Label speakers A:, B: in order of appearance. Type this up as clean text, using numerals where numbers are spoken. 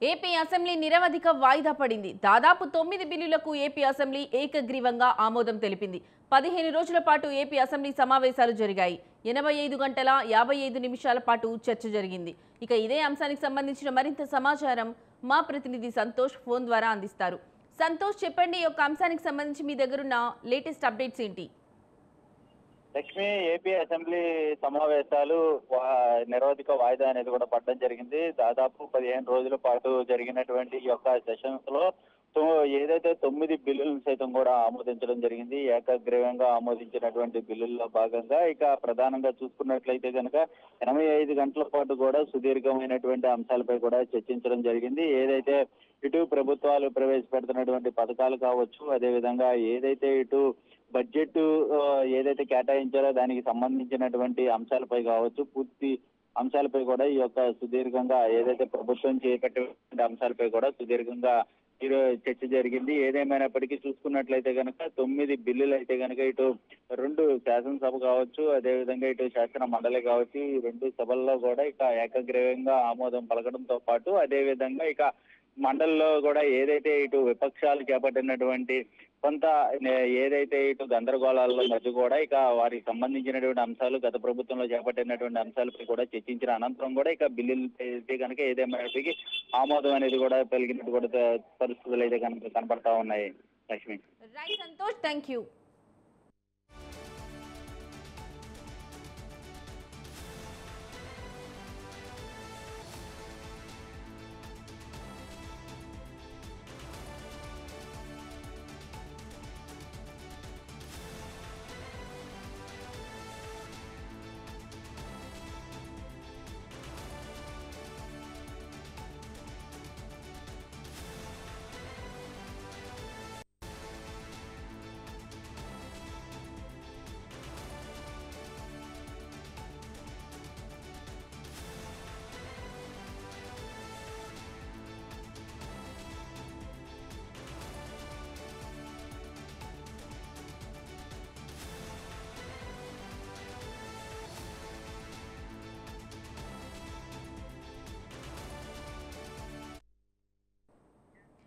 A: AP assembly నిరవధిక వాయిదా పడింది. దాదాపు 9 బిల్లులకు ఏపీ అసెంబ్లీ ఏకగ్రీవంగా ఆమోదం తెలిపింది. 15 రోజుల పాటు ఏపీ అసెంబ్లీ సమావేశాలు జరిగాయి. 85 గంటల 55 నిమిషాల పాటు చర్చ జరిగింది. ఇక ఇదే అంశానికి సంబంధించిన మరింత సమాచారం మా ప్రతినిధి సంతోష్ ఫోన్ ద్వారా అందిస్తారు. సంతోష్, చెప్పండి, ఈ యొక్క అంశానికి సంబంధించి మీ దగ్గరున్న లేటెస్ట్ అప్డేట్స్ ఏంటి?
B: లక్ష్మి, ఏపీ అసెంబ్లీ సమావేశాలు నిరవధిక వాయిదా అనేది కూడా పడడం జరిగింది. దాదాపు 15 రోజుల పాటు జరిగినటువంటి ఈ యొక్క సెషన్స్ లో ఏదైతే 9 బిల్లులను సైతం కూడా ఆమోదించడం జరిగింది. ఏకగ్రీవంగా ఆమోదించినటువంటి బిల్లుల్లో భాగంగా ఇక ప్రధానంగా చూసుకున్నట్లయితే కనుక 85 గంటల పాటు కూడా సుదీర్ఘమైనటువంటి అంశాలపై కూడా చర్చించడం జరిగింది. ఏదైతే ఇటు ప్రభుత్వాలు ప్రవేశపెడుతున్నటువంటి పథకాలు కావచ్చు, అదేవిధంగా ఏదైతే ఇటు బడ్జెట్ ఏదైతే కేటాయించారో దానికి సంబంధించినటువంటి అంశాలపై కావచ్చు, పూర్తి అంశాలపై కూడా ఈ యొక్క సుదీర్ఘంగా ఏదైతే ప్రభుత్వం చేపట్టే అంశాలపై కూడా సుదీర్ఘంగా ఈరోజు చర్చ జరిగింది. ఏదేమైనప్పటికీ చూసుకున్నట్లయితే కనుక 9 బిల్లులు అయితే కనుక ఇటు 2 శాసనసభ కావచ్చు, అదేవిధంగా ఇటు శాసన మండలి కావచ్చు, ఈ 2 సభల్లో కూడా ఇక ఏకగ్రీవంగా ఆమోదం పలకడంతో పాటు అదేవిధంగా ఇక మండలిలో కూడా ఏదైతే ఇటు విపక్షాలు చేపట్టినటువంటి కొంత ఏదైతే ఇటు గందరగోళాల మధ్య కూడా ఇక వారికి సంబంధించినటువంటి అంశాలు గత ప్రభుత్వంలో చేపట్టినటువంటి అంశాలపై కూడా చర్చించిన అనంతరం కూడా ఇక బిల్లులు అయితే కనుక ఏదేమైనప్పటికీ ఆమోదం అనేది కూడా కలిగినట్టు కూడా పరిస్థితులు అయితే కనుక కనపడతా ఉన్నాయి. Lakshmi.
A: Right Santosh, thank you.